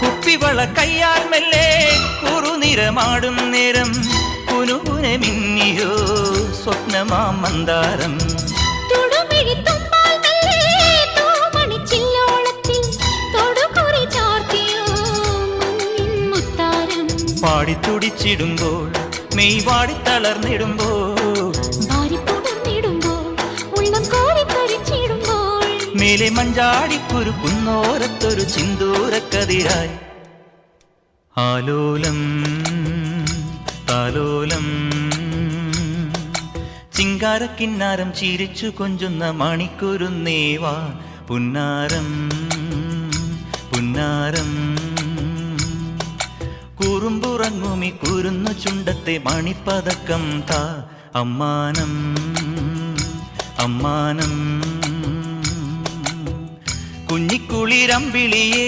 കുപ്പിവള കയ്യാൽ മെല്ലെ കുറുനിറമാടും നേരം കുനുകുനെ മിന്നിയോ സ്വപ്നമാം മന്ദാരം. പാടിത്തുടിച്ചിടുമ്പോൾ മെയ് വാടി തളർന്നിടുമ്പോൾ മേലെ മഞ്ചാടിക്കുരുക്കുന്നോരത്തൊരു ചിന്തൂരക്കതിരായി ആലോലം താലോലം ചിങ്കാരക്കിന്നാരം ചിരിച്ചു കൊഞ്ചുന്ന മണിക്കുരുന്നേവാ പുന്നാരം പുന്നാരം. കുറുമ്പുറങ്ങുമി കുരുന്നു ചുണ്ടത്തെ മണിപ്പതക്കം താ അമ്മാനം അമ്മാനം. കുഞ്ഞിക്കുളിരമ്പിളിയേ